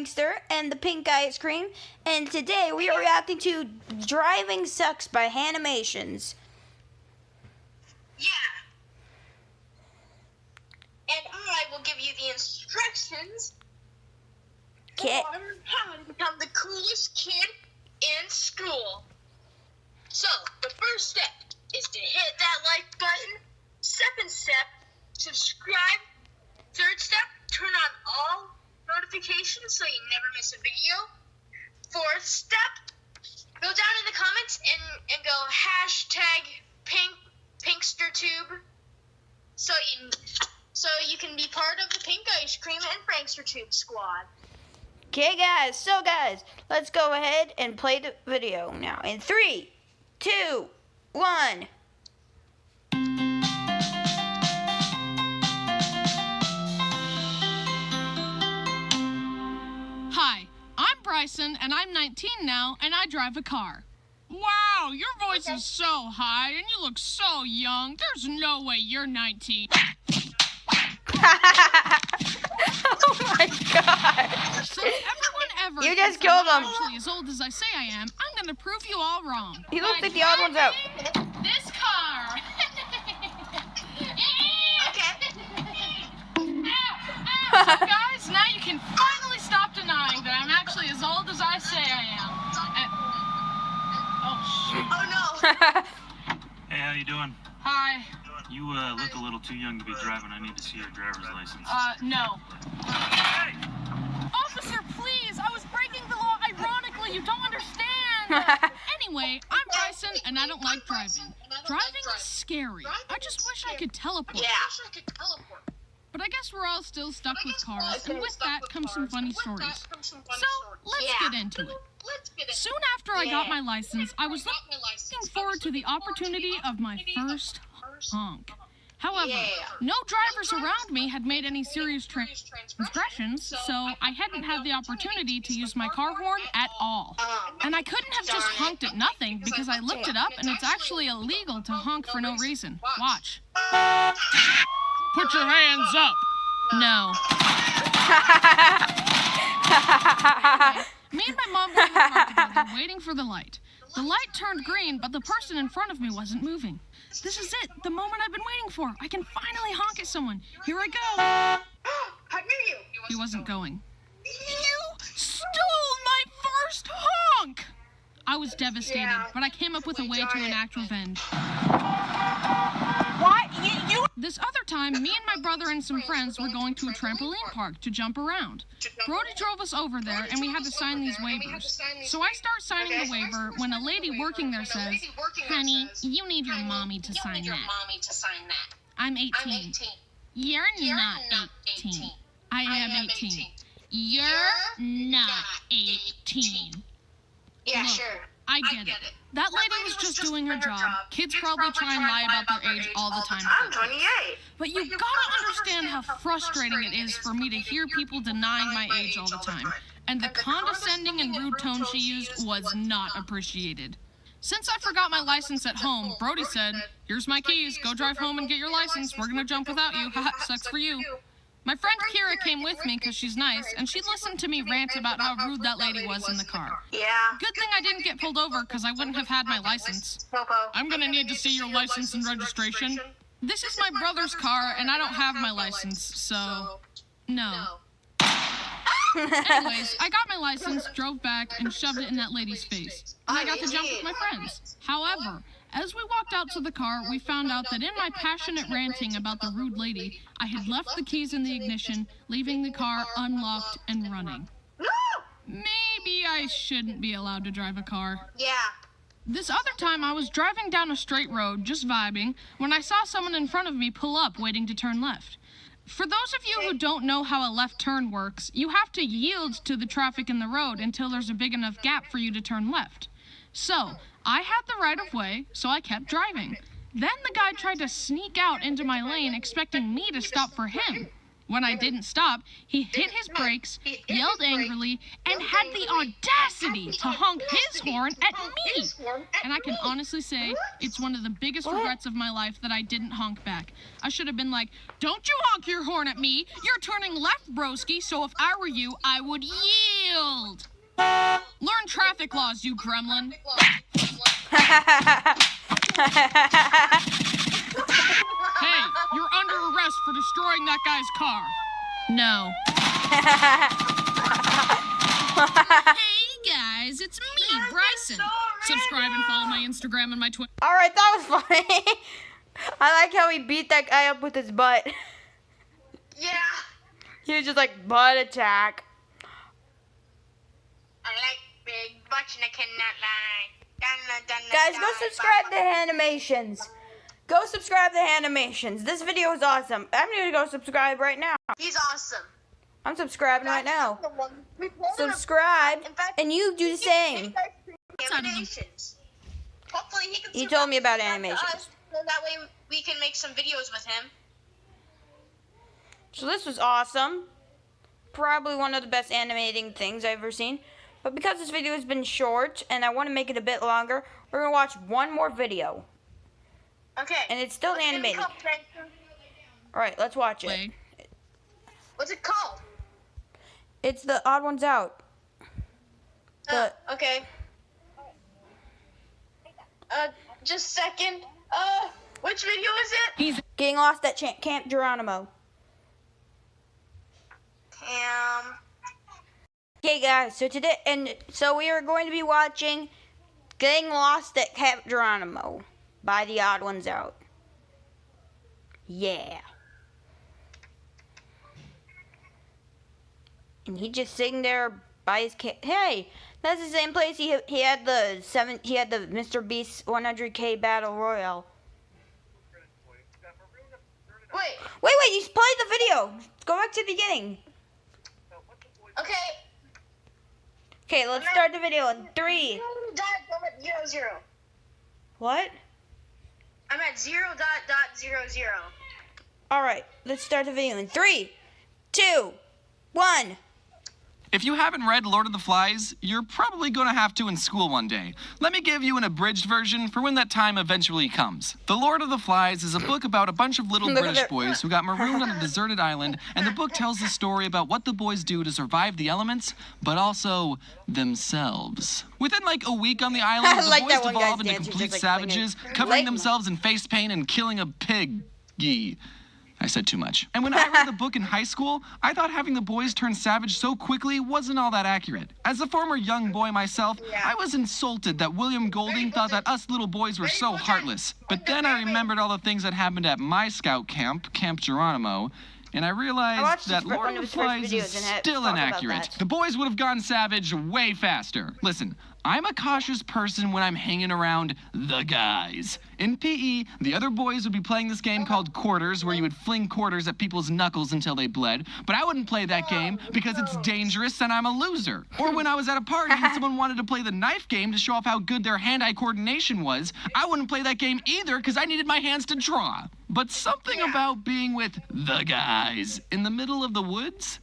Prankster and the Pink Ice Cream, and today we are reacting to Driving Sucks by Hanimations. Yeah. And I will give you the instructions for how to become the coolest kid in school. So, the first step is to hit that like button. Second step, subscribe. Third step, turn on all notifications so you never miss a video. Fourth step, go down in the comments and go #PinksterTube so you can be part of the Pink Ice Cream and Prankster Tube squad. Okay, guys, let's go ahead and play the video now. In 3, 2, 1. Hi, I'm Bryson, and I'm 19 now, and I drive a car. Wow, your voice is so high, and you look so young. There's no way you're 19. Oh my god! Since everyone ever You just killed him. Actually, as old as I say I am, I'm gonna prove you all wrong. He looks like the odd ones out. This car. So guys, now you can finally stop denying that I'm actually as old as I say I am. Oh no! Hey, how you doing? Hi. You look a little too young to be driving. I need to see your driver's license. No. Hey! Officer, please! I was breaking the law ironically. You don't understand. Anyway, I'm Bryson, and I don't like driving. Driving is scary. I just wish I could teleport. Yeah. But I guess we're all still stuck with cars, and with that comes some funny stories. So, let's get into it. Soon after I got my license, I was looking forward to the opportunity of my first honk. However, no drivers around me had made any serious transgressions, so I hadn't had the opportunity to use my car horn at all. And I couldn't have just honked at nothing, because I looked it up, and it's actually illegal to honk for no reason. Watch. Put your hands up. No. Me and my mom were in the car together, waiting for the light. The light turned green, but the person in front of me wasn't moving. This is it, the moment I've been waiting for. I can finally honk at someone. Here I go. I knew you. He wasn't going. You stole my first honk! I was devastated, but I came up with a way to enact revenge. What? This other time, me and my brother and some friends were going to a trampoline park to jump around. Brody drove us over there, and we had to sign these waivers. So I start signing the waiver when a lady working there says, "Honey, you need your mommy to sign that." I'm 18. You're not 18. I am 18. You're not 18. Yeah, Look, sure. I get it. That lady was just doing her job. Kids probably try and lie about their age all the time. I'm 28. But you gotta understand how frustrating it is for me to hear people denying my age all the time. And the condescending and rude tone she used was not appreciated. Since I forgot my license at home, Brody said, "Here's my keys. Go drive home and get your license. We're gonna jump without you. Haha, sucks for you." My friend Kira came with me because she's nice, and she listened to me rant about how rude that lady was in the car. Yeah. Good thing I didn't get pulled over because I wouldn't have had my license. I'm gonna need to see your license and registration. This is my brother's car, and I don't have my license, so no. Anyways, I got my license, drove back, and shoved it in that lady's face. And I got to jump with my friends. However, as we walked out to the car, we found out that in my passionate ranting about the rude lady, I had left the keys in the ignition, leaving the car unlocked and running. Maybe I shouldn't be allowed to drive a car. Yeah. This other time, I was driving down a straight road, just vibing, when I saw someone in front of me pull up, waiting to turn left. For those of you who don't know how a left turn works, you have to yield to the traffic in the road until there's a big enough gap for you to turn left. So, I had the right of way, so I kept driving. Then the guy tried to sneak out into my lane expecting me to stop for him. When I didn't stop, he hit his brakes, yelled angrily, and had the audacity to honk his horn at me. And I can honestly say it's one of the biggest regrets of my life that I didn't honk back. I should have been like, "Don't you honk your horn at me. You're turning left, broski, so if I were you, I would yield." Learn traffic laws, you gremlin. Hey, you're under arrest for destroying that guy's car. No. Hey guys, it's me, Bryson. Subscribe and follow my Instagram and my Twitter. All right, that was funny. I like how he beat that guy up with his butt. Yeah. He was just like, butt attack. I like big butts and I cannot lie. Guys, go subscribe to Animations. Go subscribe to Animations. This video is awesome. I'm going to go subscribe right now. He's awesome. I'm subscribing right now. Subscribe, and you do the same. Animations. Hopefully he can. He told me about subscribe to Animations. us, so that way we can make some videos with him. So this was awesome. Probably one of the best animating things I've ever seen. But because this video has been short, and I want to make it a bit longer, we're going to watch one more video. Okay. And it's still animated. Alright, let's watch it. What's it called? It's the Odd Ones Out. Okay. Just a second. Which video is it? He's Getting lost at Camp Geronimo. Okay, guys. So we are going to be watching Getting Lost at Camp Geronimo by the Odd Ones Out. Yeah. And he just sitting there by his Hey, that's the same place he had the Mr. Beast 100K Battle Royale. Wait, you played the video. Go back to the beginning. Okay. Okay, let's start the video in 3. 0.00. What? I'm at 0.00. Alright, let's start the video in 3, 2, 1. If you haven't read Lord of the Flies, you're probably going to have to in school one day. Let me give you an abridged version for when that time eventually comes. The Lord of the Flies is a book about a bunch of little British boys who got marooned on a deserted island, and the book tells the story about what the boys do to survive the elements, but also themselves. Within like a week on the island, the like boys that one guy's devolve into dancing complete just like savages, singing. covering Like- themselves in face paint and killing a piggy. I said too much. And when I read the book in high school, I thought having the boys turn savage so quickly wasn't all that accurate. As a former young boy myself, I was insulted that William Golding thought that us little boys were so heartless. But then I remembered all the things that happened at my scout camp, Camp Geronimo, and I watched realized that one Lord of of the his first Flies is videos and had still talked about inaccurate. that. The boys would have gone savage way faster. Listen, I'm a cautious person when I'm hanging around the guys. In PE, the other boys would be playing this game called quarters, where you would fling quarters at people's knuckles until they bled. But I wouldn't play that game because it's dangerous and I'm a loser. Or when I was at a party and someone wanted to play the knife game to show off how good their hand-eye coordination was, I wouldn't play that game either because I needed my hands to draw. But something about being with the guys in the middle of the woods,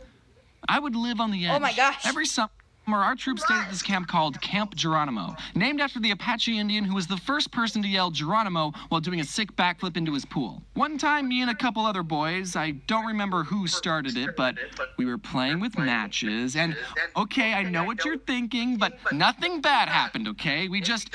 I would live on the edge. Oh my gosh. Every summer, our troops stayed at this camp called Camp Geronimo, named after the Apache Indian who was the first person to yell Geronimo while doing a sick backflip into his pool. One time, me and a couple other boys, I don't remember who started it, but we were playing with matches, and okay, I know what you're thinking, but nothing bad happened, okay? We just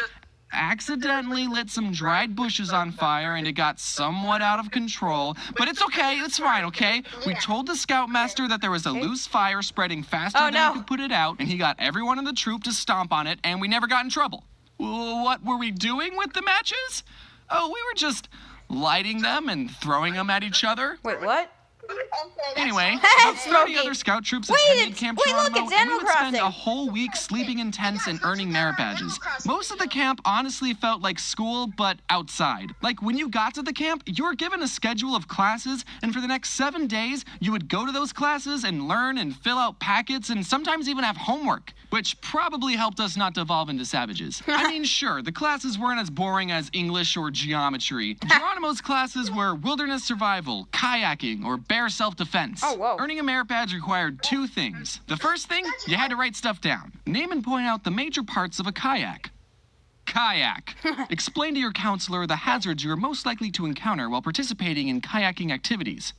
accidentally lit some dried bushes on fire and it got somewhat out of control, but it's okay, it's fine, okay? We told the scoutmaster that there was a loose fire spreading faster Oh, than no. we could put it out, and he got everyone in the troop to stomp on it, and we never got in trouble. What were we doing with the matches? Oh, we were just lighting them and throwing them at each other. Wait, what? Anyway, about 30 Smoking. other scout troops Wait, attended it's- Camp wait, look, Geronimo, it's and we Animal would spend Crossing. a whole week sleeping in tents and earning merit badges. Most of the camp honestly felt like school, but outside. Like, when you got to the camp, you were given a schedule of classes, and for the next 7 days, you would go to those classes and learn and fill out packets and sometimes even have homework, which probably helped us not devolve into savages. I mean, sure, the classes weren't as boring as English or geometry. Geronimo's classes were wilderness survival, kayaking, or bear bear self-defense. Oh, whoa. Earning a merit badge required 2 things. The first thing, you had to write stuff down. Name and point out the major parts of a kayak. Kayak. Explain to your counselor the hazards you're most likely to encounter while participating in kayaking activities.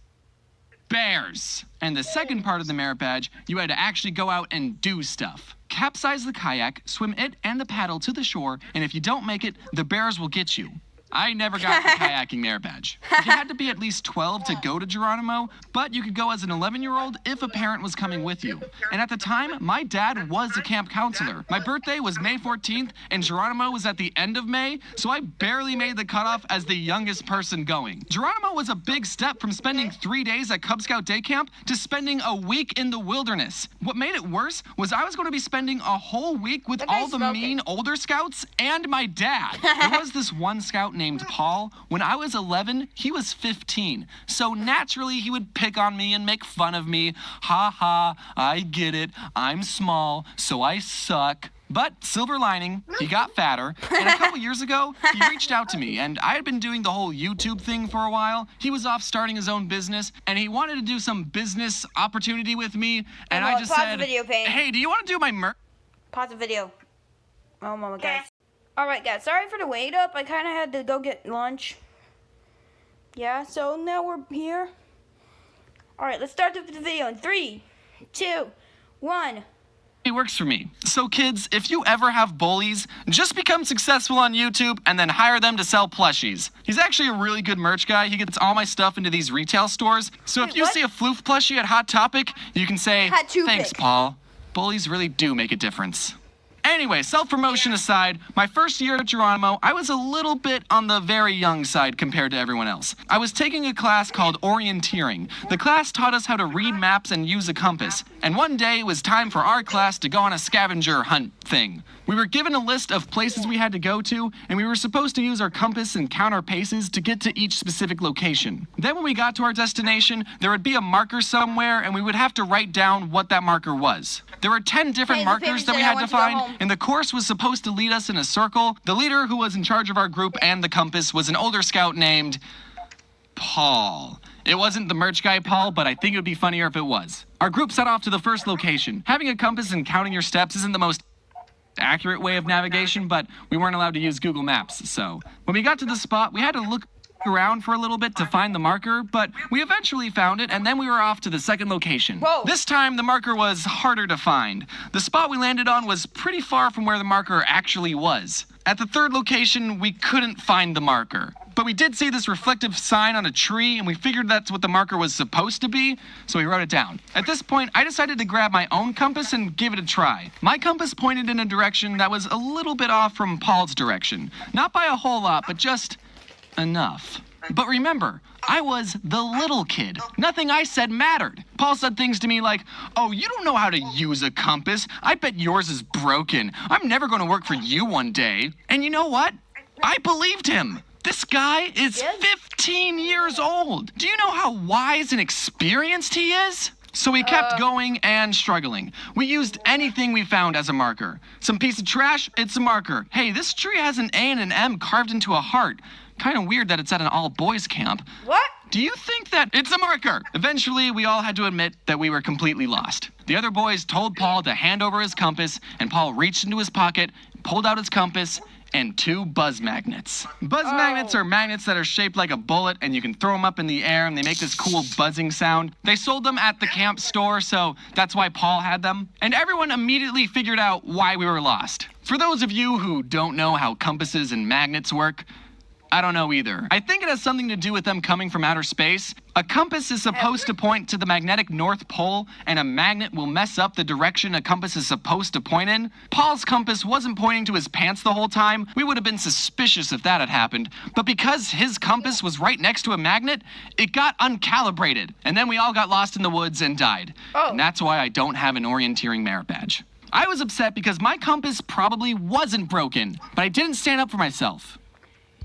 Bears. And the second part of the merit badge, you had to actually go out and do stuff. Capsize the kayak, swim it and the paddle to the shore, and if you don't make it, the bears will get you. I never got the kayaking merit badge. You had to be at least 12 to go to Geronimo, but you could go as an 11-year-old if a parent was coming with you. And at the time, my dad was a camp counselor. My birthday was May 14th, and Geronimo was at the end of May, so I barely made the cutoff as the youngest person going. Geronimo was a big step from spending 3 days at Cub Scout day camp to spending a week in the wilderness. What made it worse was I was going to be spending a whole week with all the mean older scouts and my dad. There was this one scout named Paul. When I was 11, he was 15. So naturally, he would pick on me and make fun of me. Ha ha, I get it. I'm small, so I suck. But silver lining, he got fatter, and a couple years ago, he reached out to me, and I had been doing the whole YouTube thing for a while. He was off starting his own business, and he wanted to do some business opportunity with me, and I just said, hey, do you want to do my merch? Pause the video. Oh, moment, guys. Alright, guys, sorry for the wait up. I kind of had to go get lunch. Yeah, so now we're here. Alright, let's start the video in 3, 2, 1. It works for me. So kids, if you ever have bullies, just become successful on YouTube and then hire them to sell plushies. He's actually a really good merch guy. He gets all my stuff into these retail stores. So if you see a Floof plushie at Hot Topic, you can say, thanks, Paul. Bullies really do make a difference. Anyway, self-promotion aside, my first year at Geronimo, I was a little bit on the very young side compared to everyone else. I was taking a class called orienteering. The class taught us how to read maps and use a compass. And one day it was time for our class to go on a scavenger hunt thing. We were given a list of places we had to go to, and we were supposed to use our compass and count our paces to get to each specific location. Then when we got to our destination, there would be a marker somewhere, and we would have to write down what that marker was. There were 10 different markers that we had to find, and the course was supposed to lead us in a circle. The leader, who was in charge of our group and the compass, was an older scout named Paul. It wasn't the merch guy Paul, but I think it would be funnier if it was. Our group set off to the first location. Having a compass and counting your steps isn't the most accurate way of navigation, but we weren't allowed to use Google Maps, so when we got to the spot, we had to look around for a little bit to find the marker, but we eventually found it, and then we were off to the second location. Whoa. This time, the marker was harder to find. The spot we landed on was pretty far from where the marker actually was. At the third location, we couldn't find the marker. But we did see this reflective sign on a tree, and we figured that's what the marker was supposed to be, so we wrote it down. At this point, I decided to grab my own compass and give it a try. My compass pointed in a direction that was a little bit off from Paul's direction. Not by a whole lot, but just enough. But remember, I was the little kid. Nothing I said mattered. Paul said things to me like, oh, you don't know how to use a compass. I bet yours is broken. I'm never going to work for you one day. And you know what? I believed him. This guy is 15 years old. Do you know how wise and experienced he is? So we kept going and struggling. We used anything we found as a marker. Some piece of trash, it's a marker. Hey, this tree has an A and an M carved into a heart. Kind of weird that it's at an all-boys camp. What? Do you think that it's a marker? Eventually, we all had to admit that we were completely lost. The other boys told Paul to hand over his compass, and Paul reached into his pocket, pulled out his compass, and 2 buzz magnets. Buzz magnets are magnets that are shaped like a bullet, and you can throw them up in the air, and they make this cool buzzing sound. They sold them at the camp store, so that's why Paul had them. And everyone immediately figured out why we were lost. For those of you who don't know how compasses and magnets work, I don't know either. I think it has something to do with them coming from outer space. A compass is supposed to point to the magnetic North Pole, and a magnet will mess up the direction a compass is supposed to point in. Paul's compass wasn't pointing to his pants the whole time. We would have been suspicious if that had happened. But because his compass was right next to a magnet, it got uncalibrated. And then we all got lost in the woods and died. And that's why I don't have an orienteering merit badge. I was upset because my compass probably wasn't broken, but I didn't stand up for myself.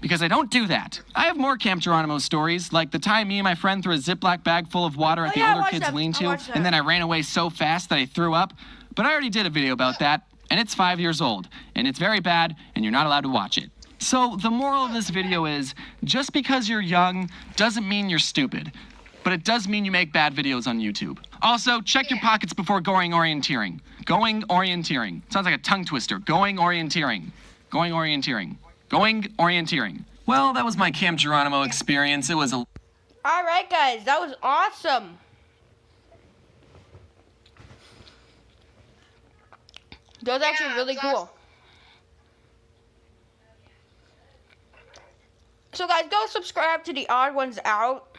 Because I don't do that. I have more Camp Geronimo stories, like the time me and my friend threw a Ziploc bag full of water at the older kids' lean-to, and then I ran away so fast that I threw up. But I already did a video about that, and it's 5 years old, and it's very bad, and you're not allowed to watch it. So the moral of this video is, just because you're young doesn't mean you're stupid. but it does mean you make bad videos on YouTube. Also, check your pockets before going orienteering. Going orienteering. Sounds like a tongue twister. Going orienteering. Going orienteering. Going orienteering. Well, that was my Camp Geronimo experience. It was a... All right, guys, that was awesome. That was actually really cool. So, guys, go subscribe to The Odd Ones Out.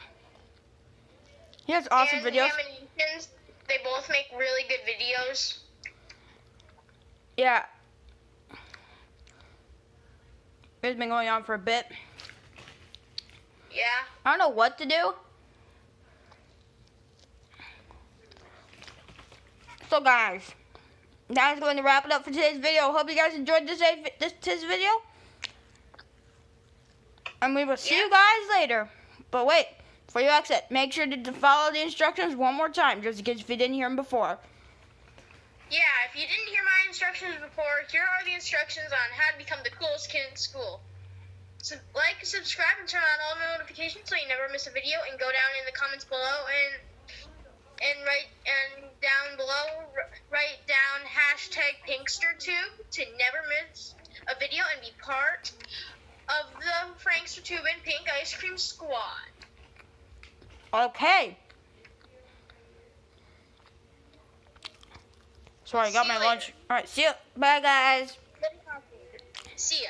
He has awesome videos. They both make really good videos. Yeah. It's been going on for a bit. Yeah. I don't know what to do. So, guys, that's going to wrap it up for today's video. Hope you guys enjoyed this video. And we will see you guys later. But wait, before you exit, make sure to follow the instructions one more time, just in case if you didn't hear them before. Yeah, if you didn't hear my instructions before, here are the instructions on how to become the coolest kid in school. So, like, subscribe, and turn on all notifications so you never miss a video. And go down in the comments below and down below write down #PinksterTube to never miss a video and be part of the FranksterTube and Pink Ice Cream Squad. Okay. Sorry, I got my lunch. All right, see ya. Bye, guys. See ya.